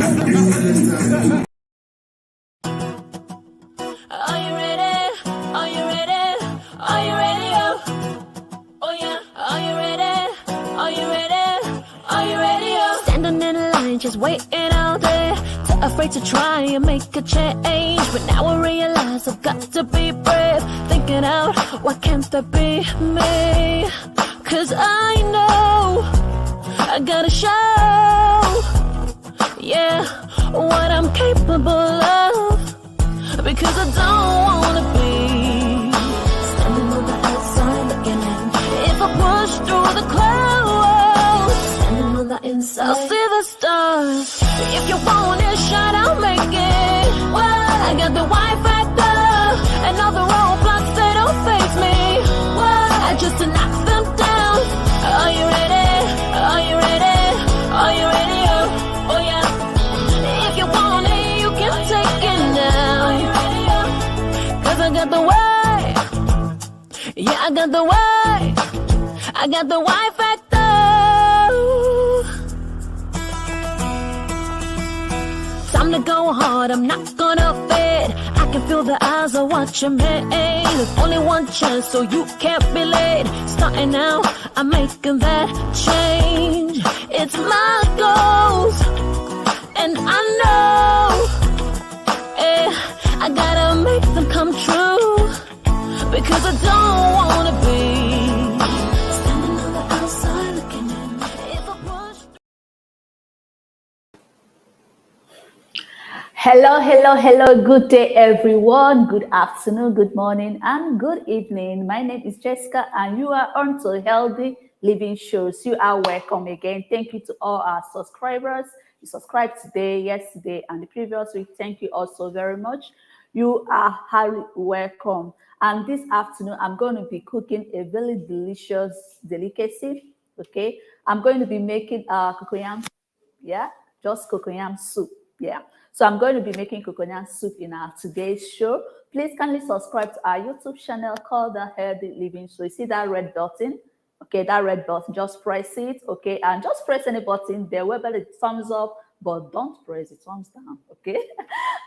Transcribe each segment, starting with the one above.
Are you ready? Are you ready? Are you ready? Oh yeah. Are you ready? Are you ready? Are you ready? Standing in line, just waiting out there. Too afraid to try and make a change. But now I realize I've got to be brave. Thinking out, why can't that be me? Cause I know I gotta show, yeah, what I'm capable of. Because I don't wanna be standing on the outside looking in. If I push through the clouds, standing on the inside, I'll see the stars. If you want it, shine, I'll make it. Well, I got the Y factor, and all the roadblocks, they don't face me. Well, I just knock them down. Are you ready? Are you ready? Are you ready? Oh yeah. If you want it, you can take it now. Are you ready? Cause I got the way. Yeah, I got the way. I got the Y factor. Time to go hard, I'm not gonna fade. I can feel the eyes are watching me. There's only one chance, so you can't be late. Starting now, I'm making that change. It's my goals, and I know, I gotta make them come true. Because I don't wanna be standing on the outside looking in. If I push. Hello. Good day, everyone. Good afternoon, good morning, and good evening. My name is Jessica, and you are on to Healthy Living Shows. You are welcome again. Thank you to all our subscribers. You subscribed today, yesterday, and the previous week. Thank you also very much. You are highly welcome. And this afternoon, I'm going to be cooking a very delicious delicacy. Okay, I'm going to be making cocoyam. Yeah, just cocoyam soup. Yeah. So I'm going to be making coconut soup in our today's show. Please kindly subscribe to our YouTube channel called The Healthy Living Show. You see that red button? Okay, that red button, just press it. Okay, and just press any button there, whether it's thumbs up, but don't press it thumbs down. Okay.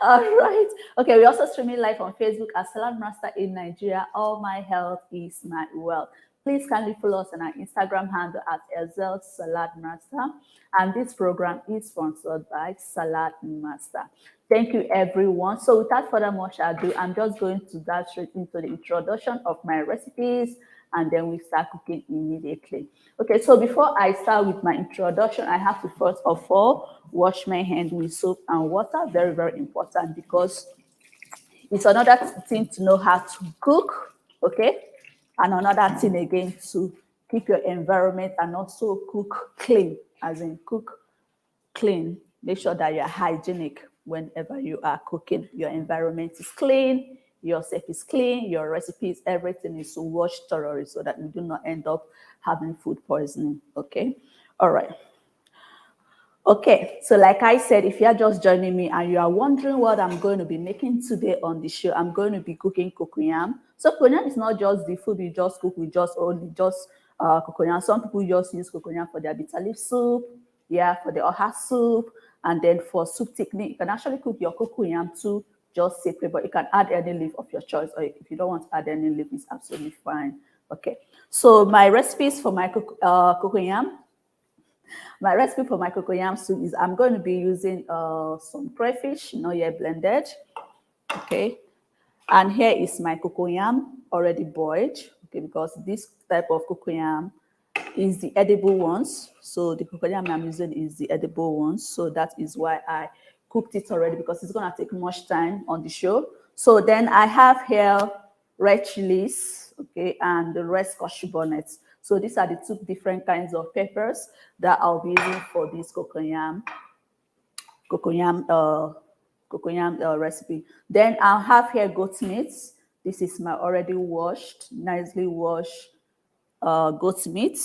All right. Okay, we're also streaming live on Facebook as Salad Master in Nigeria. All my health is my wealth. Please kindly follow us on our Instagram handle at Ezel Salad Master. And this program is sponsored by Salad Master. Thank you, everyone. So without further much ado, I'm just going to dive straight into the introduction of my recipes, and then we start cooking immediately. Okay, so before I start with my introduction, I have to first of all wash my hand with soap and water. Very, very important, because it's another thing to know how to cook, okay? And another thing again to keep your environment and also cook clean, as in cook clean. Make sure that you're hygienic whenever you are cooking. Your environment is clean, yourself is clean, your recipes, everything is washed thoroughly so that you do not end up having food poisoning, okay? All right. Okay, so like I said, if you're just joining me and you are wondering what I'm going to be making today on the show, I'm going to be cooking cocoyam. So cocoyam is not just the food we just cook, we just only just cocoyam. Some people just use cocoyam for their bitter leaf soup, yeah, for the oha soup, and then for soup technique. You can actually cook your cocoyam too, just separate, but you can add any leaf of your choice, or if you don't want to add any leaf, it's absolutely fine. Okay, so my recipes for my cocoyam. My recipe for my cocoyam soup is I'm going to be using some crayfish, not yet blended. Okay. And here is my cocoyam already boiled. Okay, because this type of cocoyam is the edible ones. So the cocoyam I'm using is the edible ones. So that is why I cooked it already, because it's going to take much time on the show. So then I have here red chilies, okay, and the red scotch bonnets. So these are the two different kinds of peppers that I'll be using for this cocoyam recipe. Then I'll have here goat meat. This is my already washed, nicely washed goat meat,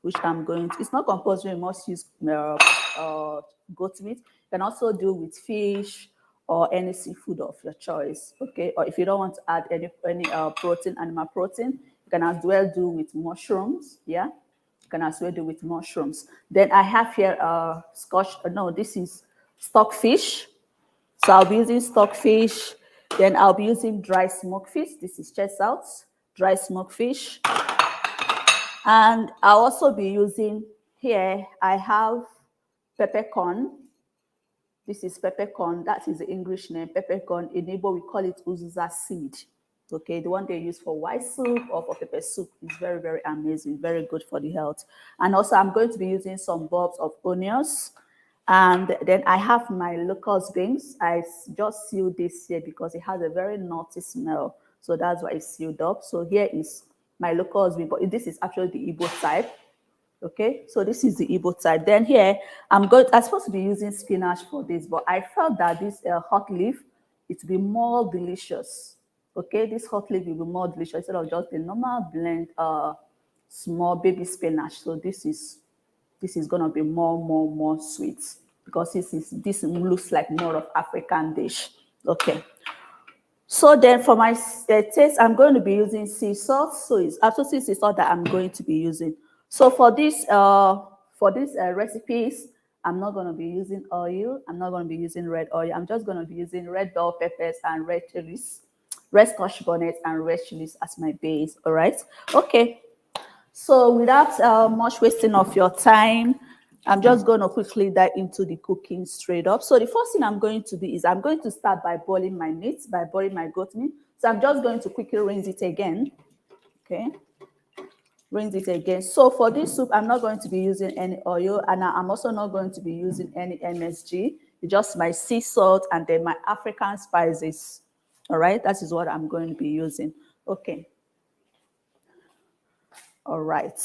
which I'm going to, it's not compulsory, you must use goat meat. You can also do with fish or any seafood of your choice, okay? Or if you don't want to add any protein, animal protein, you can as well do with mushrooms, yeah? You can as well do with mushrooms. Then I have here scotch, no, this is stockfish. So I'll be using stockfish. Then I'll be using dry smoked fish. This is chest out, dry smoked fish. And I'll also be using here, I have peppercorn. This is peppercorn. That is the English name, peppercorn. In Igbo, we call it uzuza seed. Okay, the one they use for white soup or for pepper soup is very, very amazing, very good for the health. And also, I'm going to be using some bulbs of onions. And then I have my locust beans. I just sealed this here because it has a very nutty smell. So that's why it's sealed up. So here is my locust bean, but this is actually the Igbo type. Okay, so this is the Igbo side. Then here, I'm supposed to be using spinach for this, but I felt that this hot leaf, it will be more delicious. Okay, this hot leaf will be more delicious instead of just the normal blend, small baby spinach. So this is gonna be more sweet because this looks like more of African dish. Okay. So then for my taste, I'm going to be using sea salt. So it's absolutely sea salt that I'm going to be using. So for this recipes, I'm not going to be using oil. I'm not going to be using red oil. I'm just going to be using red bell peppers and red chilies, red scotch bonnet and red chilies as my base. All right. Okay. So without much wasting of your time, I'm just going to quickly dive into the cooking straight up. So the first thing I'm going to do is I'm going to start by boiling my meat, by boiling my goat meat. So I'm just going to quickly rinse it again. Okay. Rinse it again. So for this soup, I'm not going to be using any oil, and I'm also not going to be using any MSG. It's just my sea salt and then my African spices. All right. That is what I'm going to be using. Okay. All right.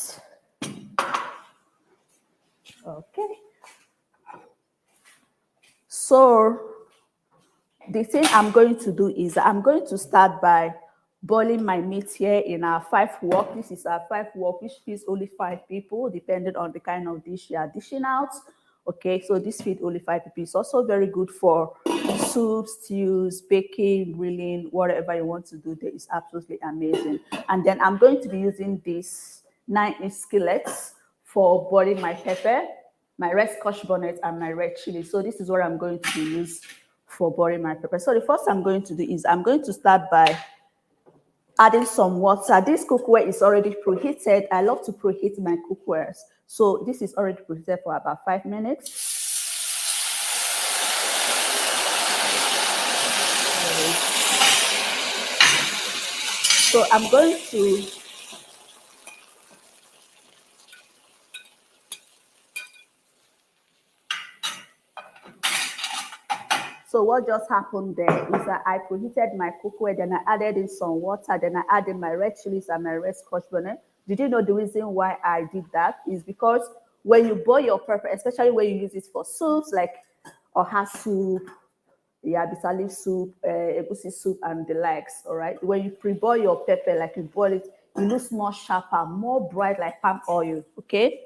Okay. So the thing I'm going to do is I'm going to start by boiling my meat here in our 5 wok. This is our 5 wok, which feeds only 5 people, depending on the kind of dish you are dishing out. Okay, so this feeds only 5 people. It's also very good for soups, stews, baking, grilling, whatever you want to do there is absolutely amazing. And then I'm going to be using these 9-inch skillets for boiling my pepper, my red scotch bonnet, and my red chili. So this is what I'm going to be using for boiling my pepper. So the first I'm going to do is I'm going to start by adding some water. This cookware is already preheated. I love to preheat my cookwares. So this is already preheated for about 5 minutes. So I'm going to So what just happened there is that I preheated my cookware, then I added in some water, then I added my red chilies and my red scotch bonnet. Did you know the reason why I did that is because when you boil your pepper, especially when you use it for soups like oha soup, yeah, bitter leaf soup, egusi soup, and the likes, all right? When you pre-boil your pepper, like you boil it, it looks more sharper, more bright like palm oil, okay?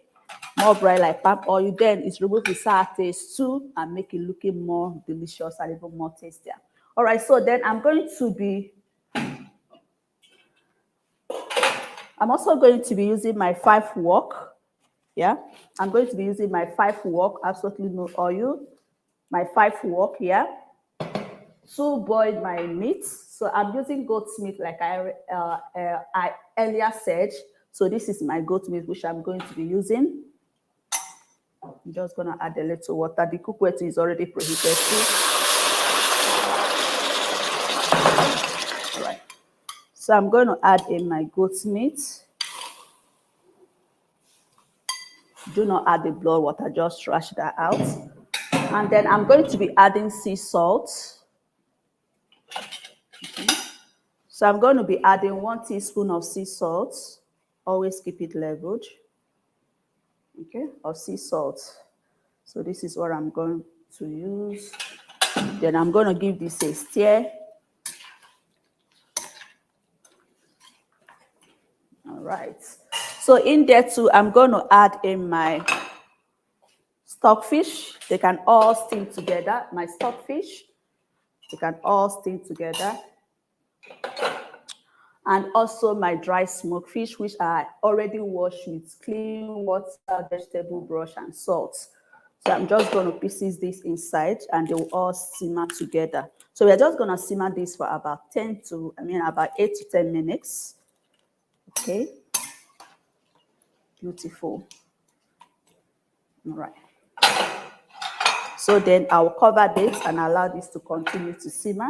More bright like palm oil. Then it's remove the sour taste too and make it looking more delicious and even more tastier. All right, so then I'm also going to be using my 5 wok. Yeah, I'm going to be using my 5 wok, absolutely no oil. My 5 wok here to boil my meat. So I'm using goat's meat like I earlier said. So this is my goat meat, which I'm going to be using. I'm just going to add a little water. The cookware is already preheated too. All right. So I'm going to add in my goat's meat. Do not add the blood water, just trash that out. And then I'm going to be adding sea salt. Okay. So I'm going to be adding 1 teaspoon of sea salt. Always keep it leveled. Okay, of sea salt. So this is what I'm going to use. Then I'm going to give this a stir. All right. So in there too, I'm going to add in my stockfish. They can all steam together. My stockfish, they can all steam together. And also my dry smoked fish, which I already washed with clean water, vegetable brush, and salt. So I'm just going to pieces this inside and they will all simmer together. So we're just going to simmer this for about about 8 to 10 minutes. Okay. Beautiful. All right. So then I'll cover this and allow this to continue to simmer.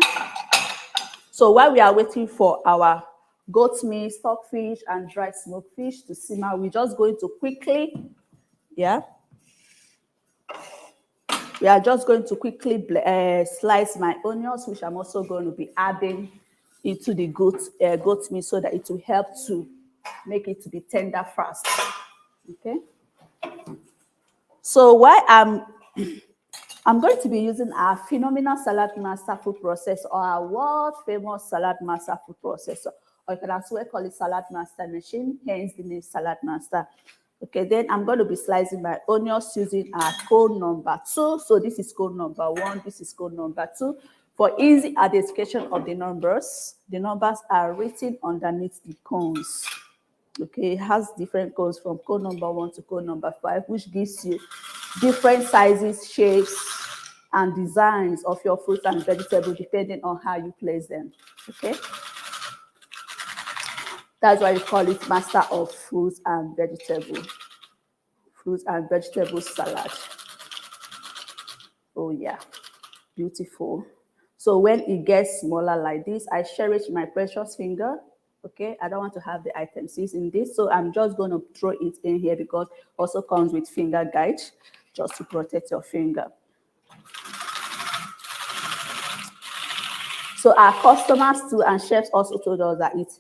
So while we are waiting for our goat meat, stockfish, and dried smoked fish to simmer, we're just going to quickly, we are just going to quickly slice my onions, which I'm also going to be adding into the goat meat so that it will help to make it to be tender fast. Okay. So while I'm going to be using our phenomenal salad master food processor or our world famous salad master food processor, or you can as well call it salad master machine, hence the name salad master. Okay, then I'm going to be slicing my onions using our code number 2. So this is code number 1, this is code number 2. For easy identification of the numbers are written underneath the cones. Okay, it has different codes from code number 1 to code number 5, which gives you different sizes, shapes, and designs of your fruits and vegetables depending on how you place them. Okay, that's why you call it master of fruits and vegetables salad. Oh yeah, beautiful. So when it gets smaller like this, I cherish my precious finger. Okay, I don't want to have the item seeds in this, so I'm just going to throw it in here because it also comes with finger guide just to protect your finger. So our customers too and chefs also told us that it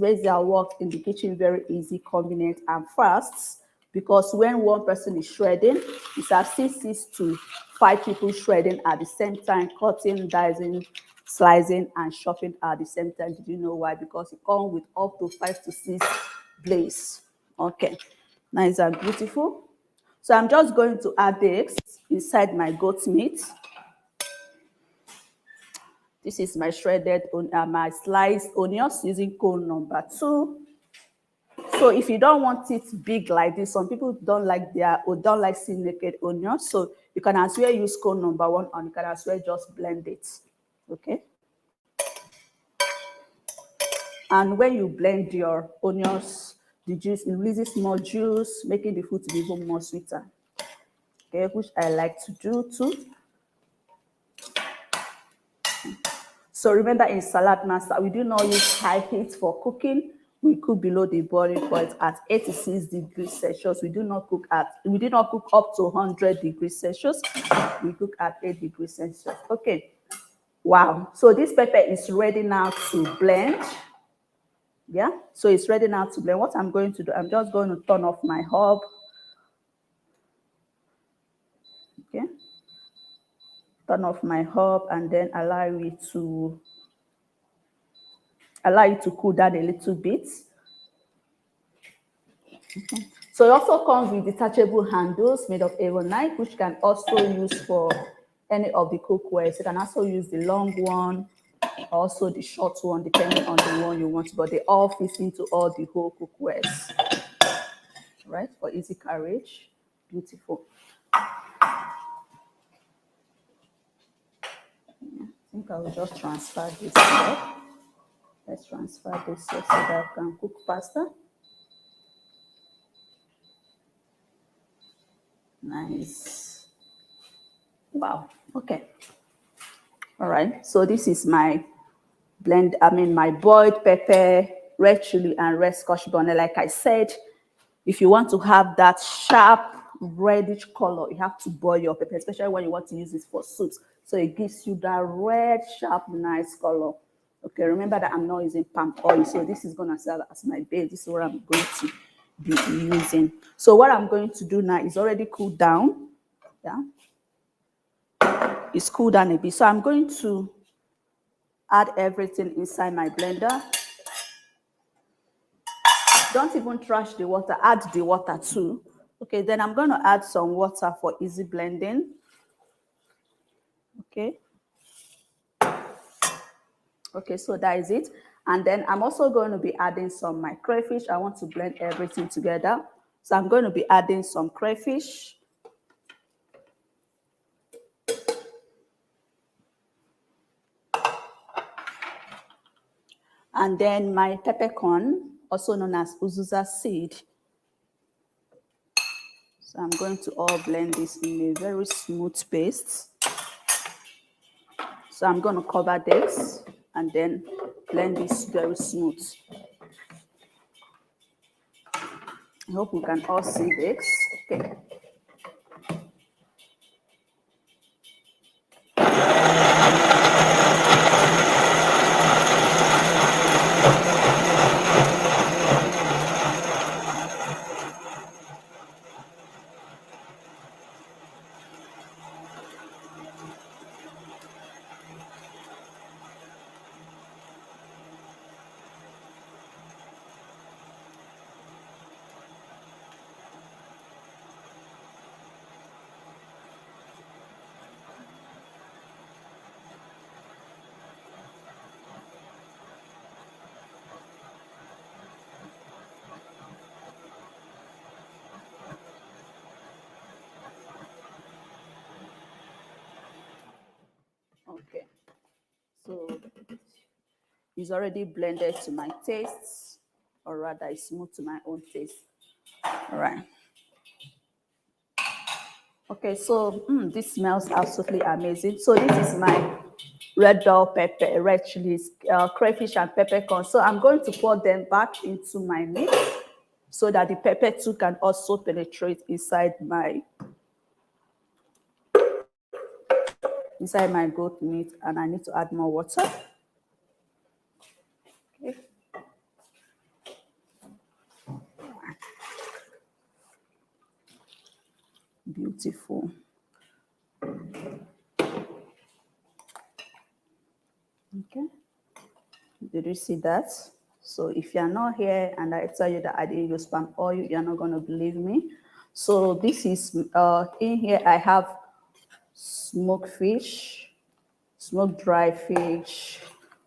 makes their work in the kitchen very easy, convenient, and fast. Because when one person is shredding, it's as 6 to 5 people shredding at the same time, cutting, dicing, slicing, and chopping at the same time. Did you know why? Because it comes with up to 5 to 6 blades. Okay, nice and beautiful. So I'm just going to add this inside my goat meat. This is my my sliced onions using cone number 2. So if you don't want it big like this, some people don't like seeing naked onions. So you can as well use cone number 1 and you can as well just blend it. Okay. And when you blend your onions, the juice, it releases more juice, making the food to be even more sweeter. Okay, which I like to do too. So remember, in Salad Master, we do not use high heat for cooking. We cook below the boiling point at 86 degrees Celsius. We do not cook up to 100 degrees Celsius. We cook at 8 degrees Celsius. Okay. Wow. So this pepper is ready now to blend. Yeah. So it's ready now to blend. What I'm going to do, I'm just going to turn off my hob. Okay. Turn off my hob and then allow it to cool down a little bit. Okay. So it also comes with detachable handles made of knife, which can also use for any of the cookwares. You can also use the long one, also the short one, depending on the one you want, but they all fit into all the whole cookwares, right? For easy carriage. Beautiful. I think I will just transfer this here. Let's transfer this here so that I can cook faster. Nice. Wow. Okay. All right. So this is my my boiled pepper, red chili, and red scotch bonnet. Like I said, if you want to have that sharp reddish color, you have to boil your pepper, especially when you want to use it for soups. So it gives you that red, sharp, nice color. Okay, remember that I'm not using palm oil, so this is going to serve as my base. This is what I'm going to be using. So what I'm going to do now is already cooled down. Yeah, it's cooled down a bit. So I'm going to add everything inside my blender. Don't even trash the water, add the water too. Okay, then I'm going to add some water for easy blending. Okay. Okay, so that is it. And then I'm also going to be adding some my crayfish. I want to blend everything together. So I'm going to be adding some crayfish. And then my peppercorn, also known as uzuza seed. So I'm going to all blend this in a very smooth paste. So I'm going to cover this and then blend this very smooth. I hope you can all see this. Okay. Okay. So it's already blended to my tastes, or rather it's smooth to my own taste. All right. Okay, so this smells absolutely amazing. So this is my red bell pepper, red chilies, crayfish and peppercorn. So I'm going to pour them back into my meat so that the pepper too can also penetrate inside my goat meat, and I need to add more water. Okay. Beautiful. Okay. Did you see that? So if you're not here and I tell you that I didn't use palm oil, you're not going to believe me. So this is, in here I have smoked fish, smoked dry fish,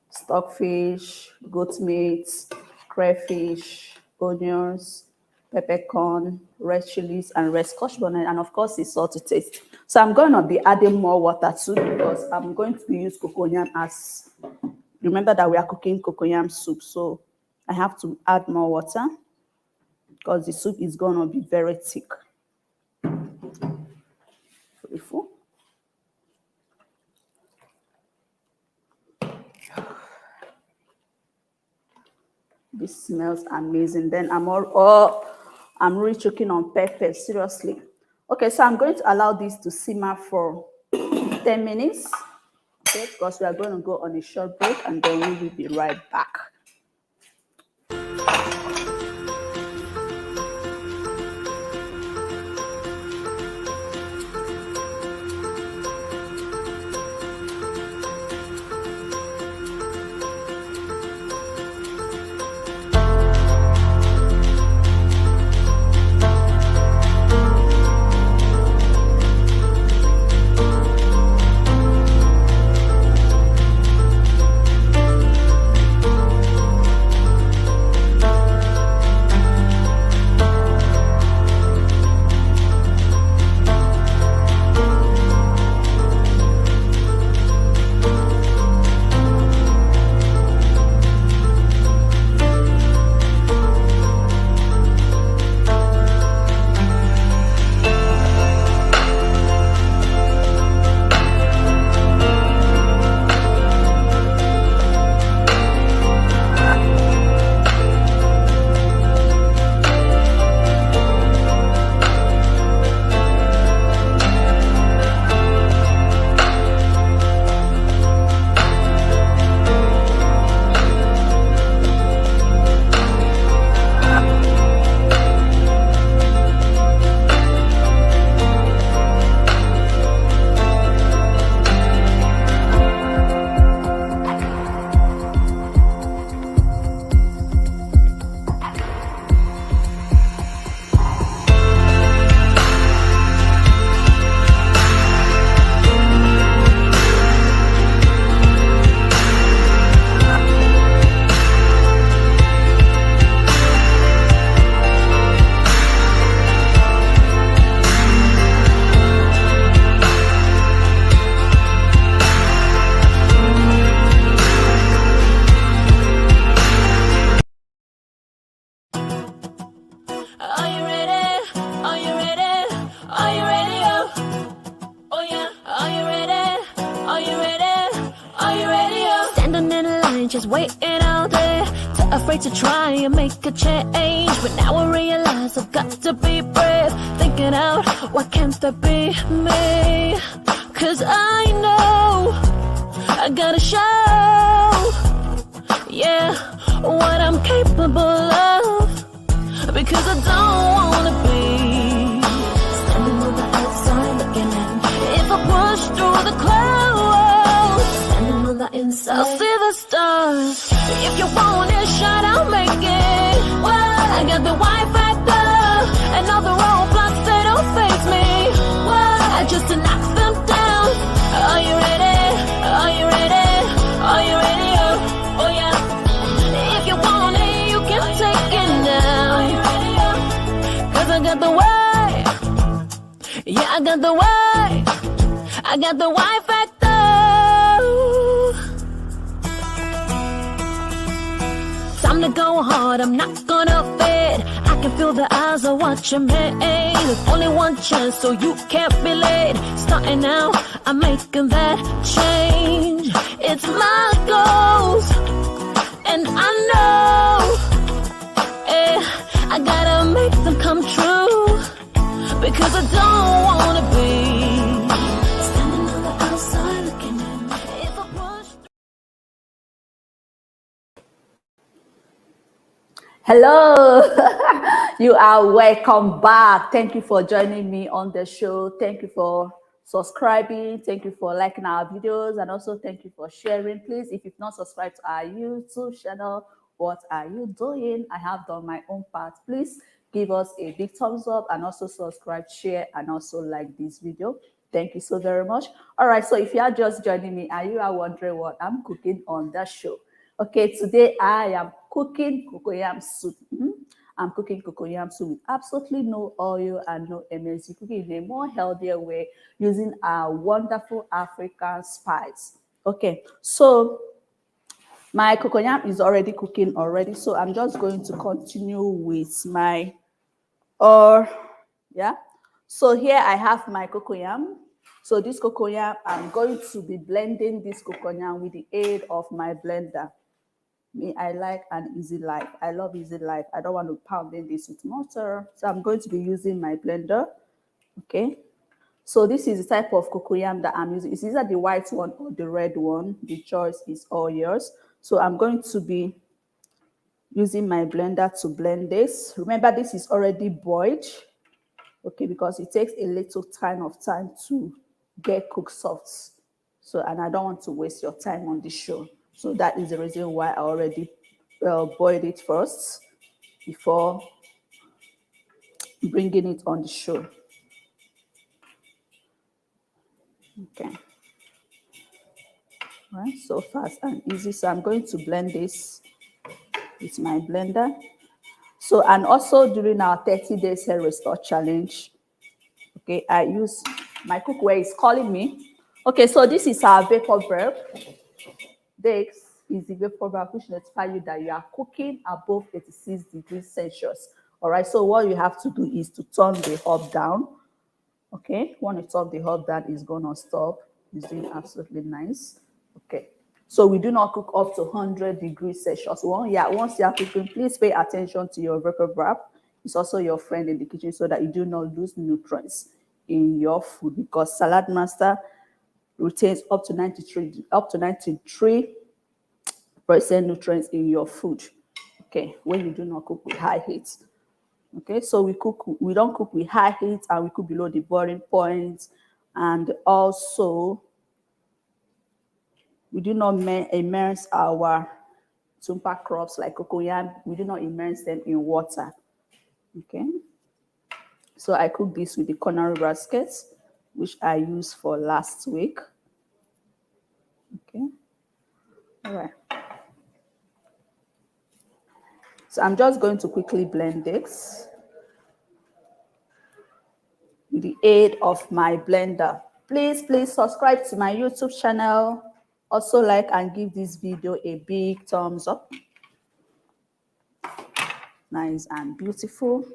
stockfish, goat meat, crayfish, onions, peppercorn, red chilies, and red scotch bonnet, and of course it's salt to taste. So I'm going to be adding more water too because I'm going to use cocoyam as, remember that we are cooking cocoyam soup, so I have to add more water because the soup is going to be very thick. Beautiful. This smells amazing. Then I'm really choking on pepper, seriously. Okay, so I'm going to allow this to simmer for 10 minutes. Okay, because we are going to go on a short break and then we will be right back. waiting out there, too afraid to try and make a change. But now I realize I've got to be brave, thinking out, why can't that be me? Cause I know I gotta show, yeah, what I'm capable of. Because I don't wanna be standing on the outside looking in. If I push through the clouds, standing on the inside, I'll see the stars. If you want it, shot, I'll make it. Well, I got the Y factor, and all the roadblocks, they don't face me. Well, I just to knock them down. Are you ready? Are you ready? Are you ready? Oh yeah. If you want it, you can take it now. Are you ready? Cause I got the way. Yeah, I got the way. I got the Y factor. Time to go hard, I'm not gonna fade. I can feel the eyes are watching me. There's only one chance, so you can't be late. Starting now, I'm making that change. It's my goals, and I know, I gotta make them come true. Because I don't wanna be standing on the outside looking in. If I push. Hello, you are welcome back. Thank you for joining me on the show. Thank you for subscribing. Thank you for liking our videos, and also thank you for sharing. Please, if you've not subscribed to our YouTube channel, what are you doing? I have done my own part. Please give us a big thumbs up and also subscribe, share, and also like this video. Thank you so very much. All right, so if you are just joining me and you are wondering what I'm cooking on the show, okay, today I am cooking cocoyam soup. I'm cooking cocoyam soup with absolutely no oil and no MSG, cooking in a more healthier way using our wonderful African spice. Okay, so my cocoyam is already cooking already, so I'm just going to continue with my yeah. So here I have my cocoyam. So this cocoyam, I'm going to be blending this cocoyam with the aid of my blender. Me, I like an easy life. I love easy life. I don't want to pound in this with mortar, so I'm going to be using my blender. Okay, so this is the type of cocoyam that I'm using. It's either the white one or the red one. The choice is all yours. So I'm going to be using my blender to blend this. Remember, this is already boiled, okay, because it takes a little time to get cooked soft. So, and I don't want to waste your time on this show. So that is the reason why I already boiled it first before bringing it on the show. Okay. All right, so fast and easy. So I'm going to blend this with my blender. So, and also during our 30 days hair restore challenge, okay, I use my cookware is calling me. Okay, so this is our vapor verb. This is the vapor verb which notifies you that you are cooking above 86 degrees Celsius. All right, so what you have to do is to turn the hob down. Okay, when you turn the hob down, it's gonna stop. It's doing absolutely nice. Okay, so we do not cook up to 100 degrees Celsius. Well, yeah, once you are cooking, please pay attention to your vapor verb. It's also your friend in the kitchen so that you do not lose nutrients in your food, because Salad Master retains up to 93% nutrients in your food. Okay, when you do not cook with high heat. Okay, so we don't cook with high heat, and we cook below the boiling point, and also we do not immerse our tumpa crops like cocoyam. We do not immerse them in water. Okay, so I cook this with the corner baskets, which I used for last week. Okay, all right. So I'm just going to quickly blend this with the aid of my blender. Please subscribe to my YouTube channel. Also like and give this video a big thumbs up. Nice and beautiful.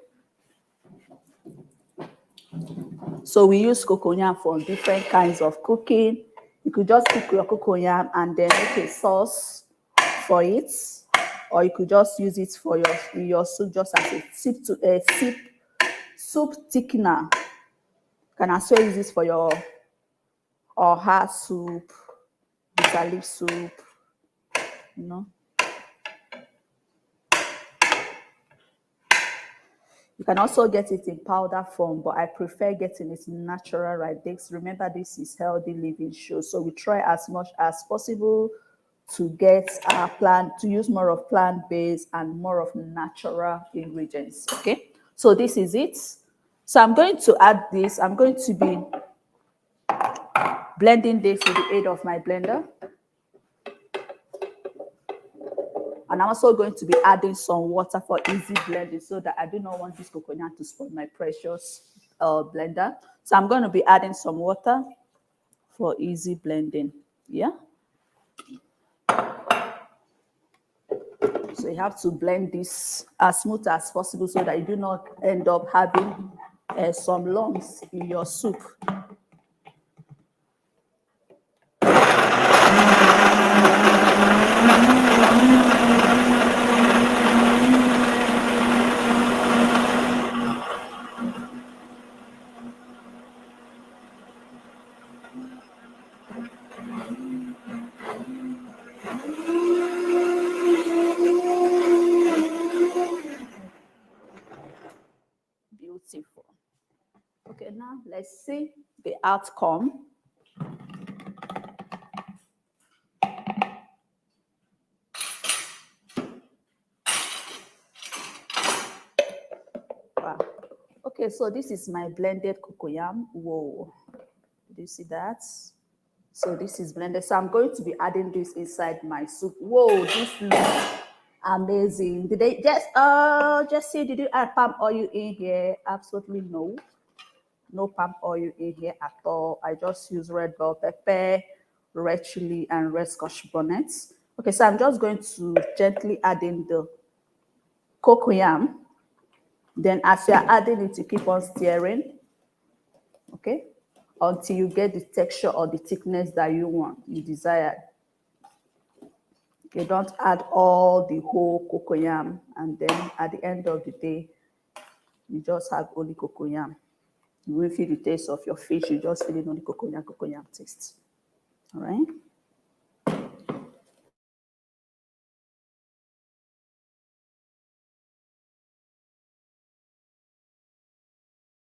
So we use cocoyam for different kinds of cooking. You could just cook your cocoyam and then make a sauce for it, or you could just use it for your soup just as a soup thickener. You can as well use this for your oha soup, bitter leaf soup, you know. You can also get it in powder form, but I prefer getting it natural right this. Remember, this is healthy living show, so we try as much as possible to get our plant, to use more of plant-based and more of natural ingredients. Okay, so this is it. So I'm going to add this. I'm going to be blending this with the aid of my blender. And I'm also going to be adding some water for easy blending so that I do not want this coconut to spoil my precious blender. So I'm going to be adding some water for easy blending. Yeah. So you have to blend this as smooth as possible so that you do not end up having some lumps in your soup. Beautiful. Okay, now let's see the outcome. Wow. Okay, so this is my blended cocoyam. Whoa, do you see that? So this is blended. So I'm going to be adding this inside my soup. Whoa, this looks amazing. Did they just say, did you add palm oil in here? Absolutely no. No palm oil in here at all. I just use red bell pepper, red chili, and red scotch bonnet. Okay, so I'm just going to gently add in the cocoyam. Then as you're adding it, you keep on stirring, okay, until you get the texture or the thickness that you want, you desire. You don't add all the whole cocoyam, and then at the end of the day, you just have only cocoyam. You won't feel the taste of your fish, you just feel only cocoyam taste. All right.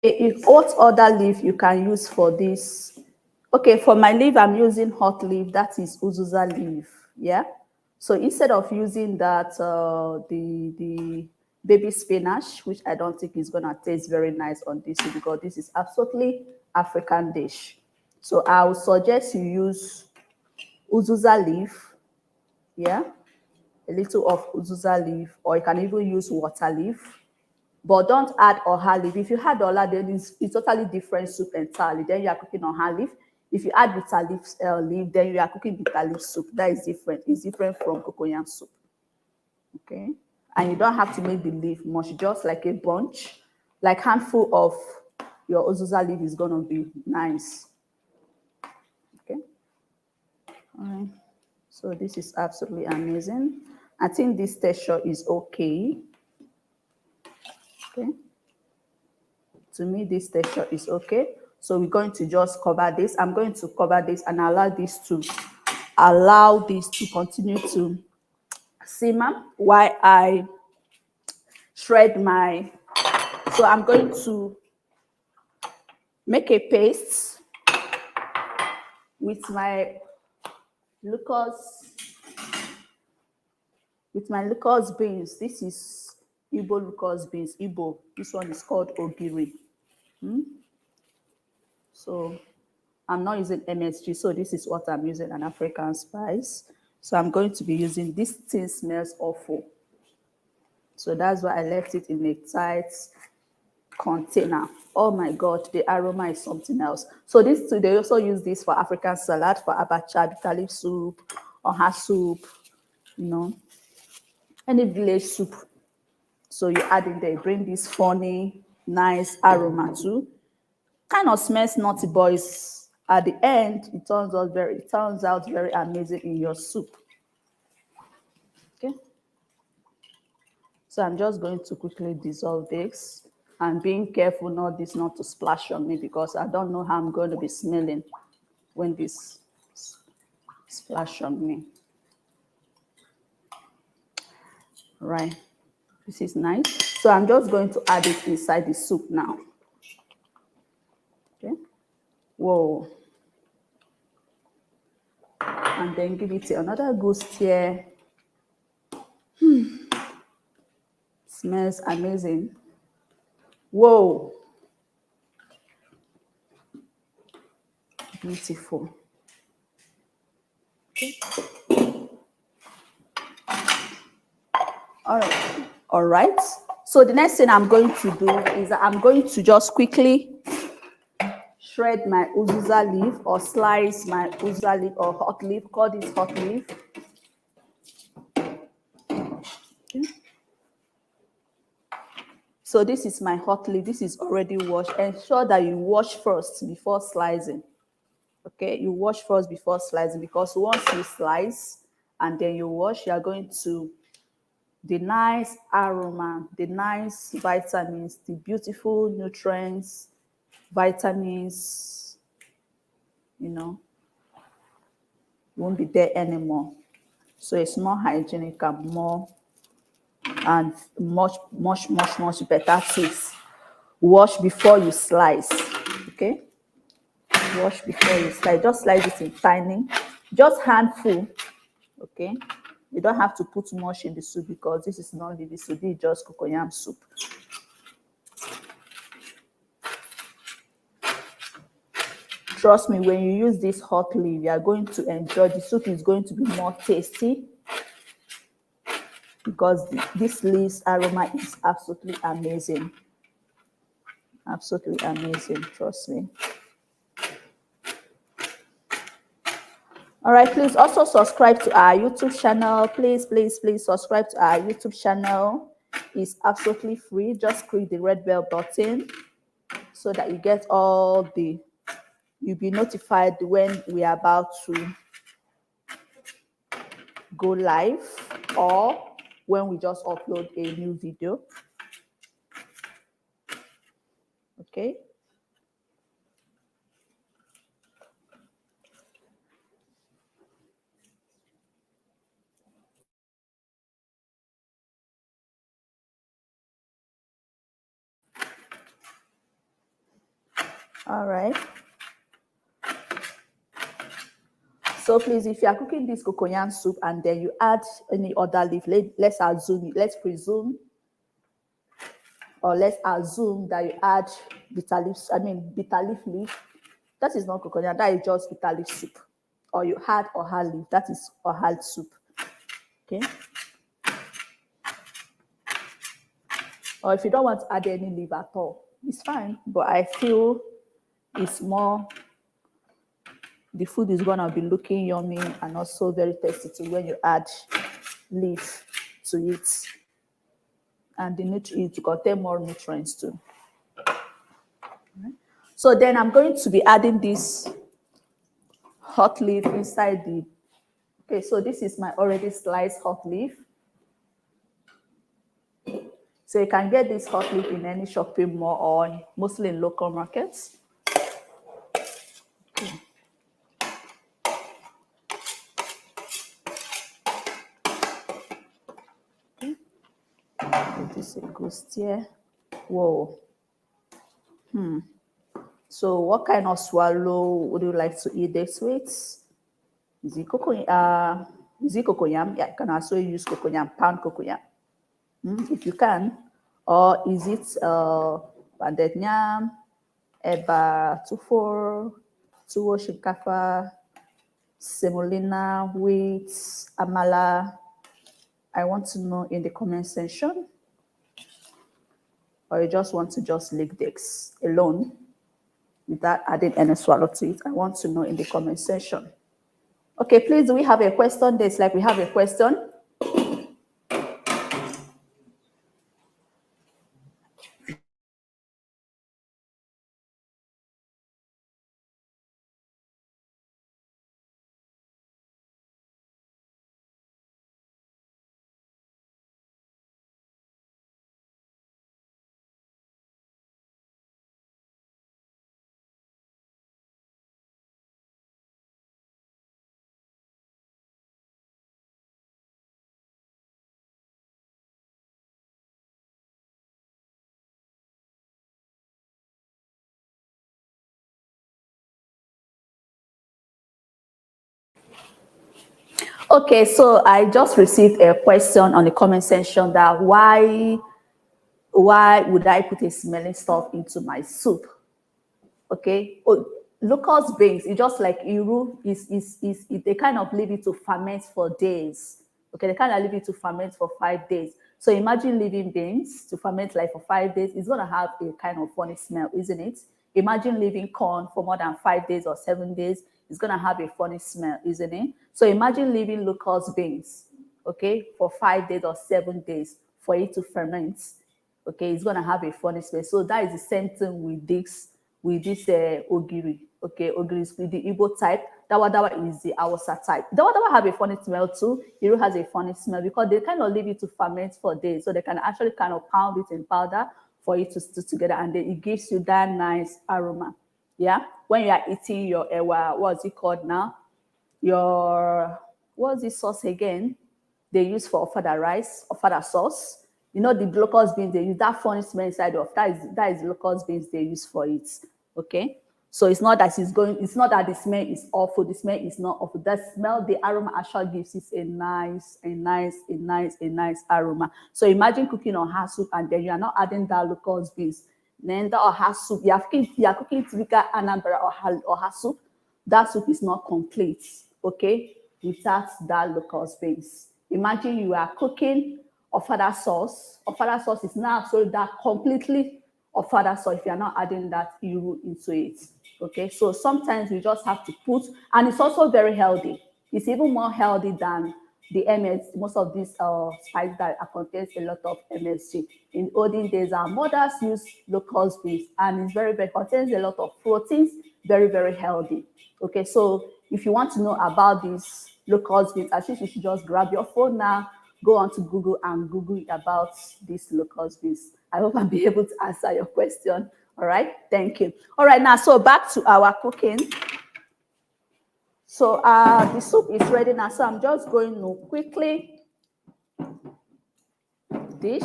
If what other leaf you can use for this? Okay, for my leaf, I'm using hot leaf. That is uzuza leaf. Yeah. So instead of using that, the baby spinach, which I don't think is gonna taste very nice on this because this is absolutely African dish. So I would suggest you use uzuza leaf. Yeah, a little of uzuza leaf, or you can even use water leaf. But don't add oha leaf. If you add oha, then it's totally different soup entirely. Then you are cooking oha leaf. If you add bitter leaf, then you are cooking bitter leaf soup. That is different. It's different from cocoyam soup. Okay, and you don't have to make the leaf much. Just like a bunch, like handful of your uzuza leaf is gonna be nice. Okay, all right. So this is absolutely amazing. I think this texture is okay. Okay. To me, this texture is okay. So we're going to just cover this. I'm going to cover this and allow this to continue to simmer while I shred my. So I'm going to make a paste with my locust beans. This is Igbo locust beans. Igbo. This one is called ogiri. So I'm not using MSG, so this is what I'm using, an African spice. So I'm going to be using, this thing smells awful. So that's why I left it in a tight container. Oh my God, the aroma is something else. So this too, they also use this for African salad, for abacha, bitter leaf soup, oha soup, you know, any village soup. So you add in there, bring this funny, nice aroma too. Kind of smells nutty, boys. At the end, it turns out very amazing in your soup. So I'm just going to quickly dissolve this and being careful not to splash on me because I don't know how I'm going to be smelling when this splash on me. Right, this is nice. So I'm just going to add it inside the soup now. Okay. Whoa. And then give it another good stir. Smells amazing. Whoa. Beautiful. Okay. All right. So the next thing I'm going to do is I'm going to just quickly shred my uziza leaf or slice my uziza leaf or hot leaf. Call this hot leaf. Okay. So this is my hot leaf. This is already washed. Ensure that you wash first before slicing. Okay, you wash first before slicing because once you slice and then you wash, you are going to the nice aroma, the nice vitamins, the beautiful nutrients, vitamins, won't be there anymore. So it's more hygienic and much better taste. Wash before you slice. Okay, wash before you slice. Just slice it in tiny, just handful. Okay, you don't have to put much in the soup because this is not really soup. This is just cocoyam soup. Trust me, when you use this hot leaf, you are going to enjoy. The soup is going to be more tasty because this leaf's aroma is absolutely amazing. Absolutely amazing, trust me. All right, please also subscribe to our YouTube channel. Please subscribe to our YouTube channel. It's absolutely free. Just click the red bell button so that you get you'll be notified when we are about to go live or when we just upload a new video. Okay. All right. So please, if you are cooking this cocoyam soup and then you add any other leaf, let's assume that you add bitter leaf leaf. That is not cocoyam, that is just bitter leaf soup. Or you add oha leaf, that is oha soup. Okay. Or if you don't want to add any leaf at all, it's fine. But I feel it's more, the food is gonna be looking yummy and also very tasty too when you add leaf to it. And it contain more nutrients too. Right. So then I'm going to be adding this hot leaf inside okay, so this is my already sliced hot leaf. So you can get this hot leaf in any shopping mall or mostly in local markets. Okay. This is a good stir. Whoa. So what kind of swallow would you like to eat this with? Is it cocoyam? Yeah, you can also use cocoyam, pound cocoyam, if you can. Or is it pounded yam, eba, tufor, tuwo shinkafa, semolina, wheat, amala? I want to know in the comment section. Or you just want to just lick this alone without adding any swallow to it? I want to know in the comment section. Okay, please, do we have a question? There's like we have a question. Okay, so I just received a question on the comment section that why would I put a smelling stuff into my soup? Okay, locust beans, it's just like iru, they kind of leave it to ferment for days. Okay, they kind of leave it to ferment for 5 days. So imagine leaving beans to ferment like for 5 days. It's gonna have a kind of funny smell, isn't it? Imagine leaving corn for more than 5 days or 7 days. It's gonna have a funny smell, isn't it? So imagine leaving locust beans, okay, for 5 days or 7 days for it to ferment. Okay, it's gonna have a funny smell. So that is the same thing with this ogiri. Okay, ogiri is with the Igbo type. Dawa is the Hausa type. Dawa have a funny smell too. Iru has a funny smell because they kind of leave it to ferment for days, so they can actually kind of pound it in powder for it to stick together, and then it gives you that nice aroma. Yeah, when you are eating your what's it called now? Your what's this sauce again? They use for ofada rice, ofada sauce. You know the locust beans they use that funny smell inside of that is locust beans they use for it. Okay, so it's not that it's not that the smell is awful. The smell is not awful. The smell, the aroma actually gives it a nice aroma. So imagine cooking on her soup and then you are not adding that locust beans. Then that oha soup, you are cooking typical Anambra or her soup. That soup is not complete, okay, without that locust beans. Imagine you are cooking ofada sauce. Ofada sauce is now so that completely ofada sauce if you are not adding that iru into it. Okay, so sometimes we just have to put, and it's also very healthy. It's even more healthy than the MS, most of these spice that contains a lot of MSG. In olden days, our mothers used locust beans, and it's very contains a lot of proteins, very healthy. Okay, so if you want to know about these locust beans, I think you should just grab your phone now, go on to Google and Google about these locust beans. I hope I'll be able to answer your question. All right, thank you. All right, now, so back to our cooking. So the soup is ready now. So I'm just going to quickly dish.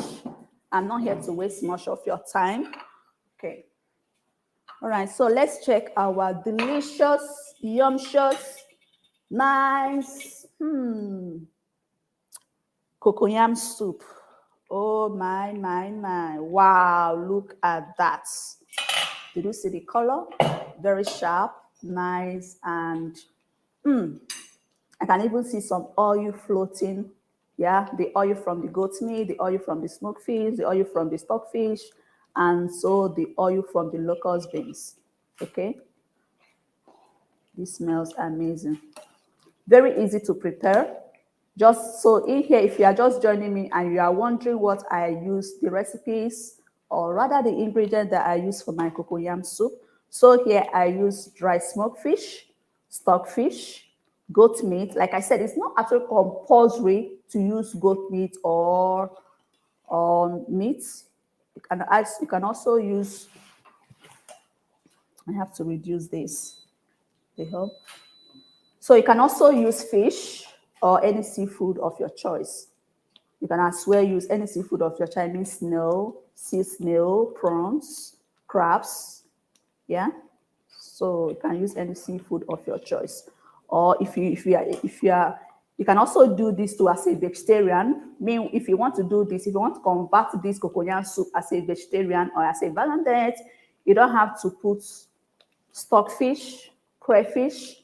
I'm not here to waste much of your time. Okay. All right, so let's check our delicious, yumptious, nice cocoyam soup. Oh my. Wow, look at that. Did you see the color? Very sharp, nice, and I can even see some oil floating. Yeah, the oil from the goat meat, the oil from the smoked fish, the oil from the stockfish, and so the oil from the locust beans. Okay, this smells amazing. Very easy to prepare. Just so in here, if you are just joining me and you are wondering what I use, the recipes, or rather the ingredients that I use for my cocoyam soup. So here I use dry smoked fish, stockfish, goat meat. Like I said, it's not actually compulsory to use goat meat or meat. You can also use, I have to reduce this, they help. So you can also use fish or any seafood of your choice. You can as well use any seafood of your choice, snail, sea snail, prawns, crabs. Yeah. So you can use any seafood of your choice. Or if you are, you can also do this too as a vegetarian. Mean if you want to do this, if you want to convert this coconut soup as a vegetarian or as a valentine, you don't have to put stockfish, crayfish.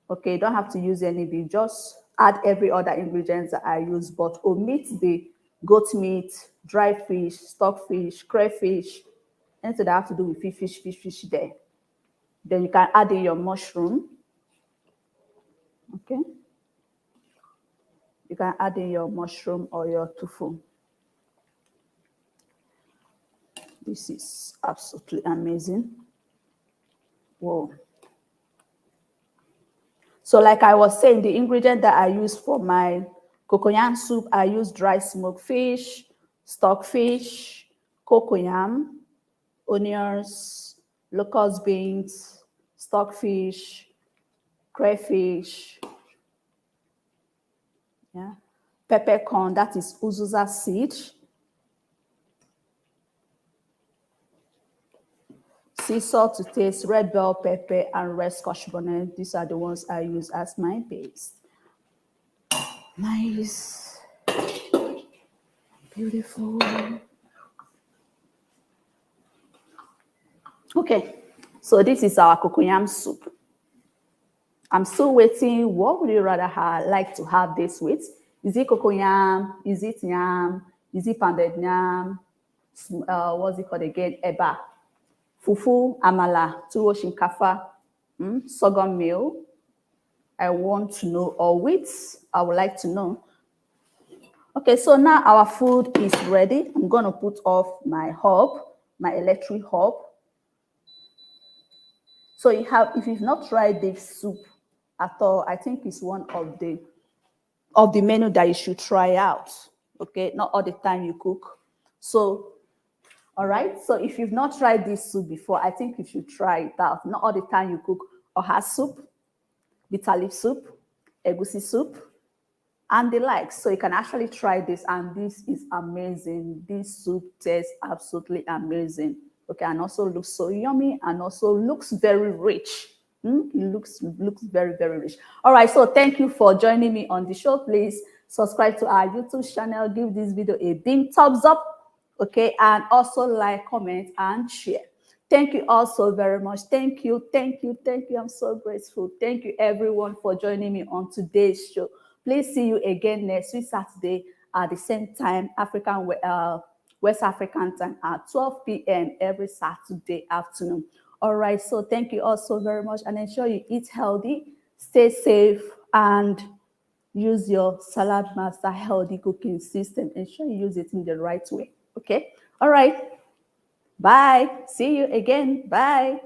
Okay, you don't have to use any beef, just add every other ingredients that I use, but omit the goat meat, dry fish, stockfish, crayfish, anything that have to do with fish there. Then you can add in your mushroom. Okay. You can add in your mushroom or your tofu. This is absolutely amazing. Whoa. So like I was saying, the ingredient that I use for my cocoyam soup, I use dry smoked fish, stockfish, cocoyam, onions, locust beans, stockfish, crayfish, yeah, peppercorn, that is uzuza seed, sea salt to taste, red bell pepper, and red scotch bonnet. These are the ones I use as my base. Nice. Beautiful. Okay, so this is our cocoyam soup. I'm still waiting. What would you rather like to have this with? Is it cocoyam? Is it yam? Is it pounded yam? What's it called again? Eba. Fufu, amala, tuwo shinkafa, sorghum meal. I want to know, or wheat. I would like to know. Okay, so now our food is ready. I'm going to put off my hob, my electric hob. So if you've not tried this soup at all, I think it's one of the menu that you should try out. Okay, not all the time you cook. So, all right. So if you've not tried this soup before, I think you should try it out. Not all the time you cook oha soup, bitter leaf soup, egusi soup, and the likes. So you can actually try this, and this is amazing. This soup tastes absolutely amazing. Okay, and also looks so yummy, and also looks very rich. It looks very, very rich. All right, so thank you for joining me on the show. Please subscribe to our YouTube channel. Give this video a big thumbs up. Okay, and also like, comment, and share. Thank you all so very much. Thank you, thank you, thank you. I'm so grateful. Thank you, everyone, for joining me on today's show. Please see you again next week, Saturday, at the same time, West African time at 12 p.m. every Saturday afternoon. All right, so thank you all so very much, and ensure you eat healthy, stay safe, and use your Salad Master healthy cooking system. Ensure you use it in the right way. Okay, all right. Bye. See you again. Bye.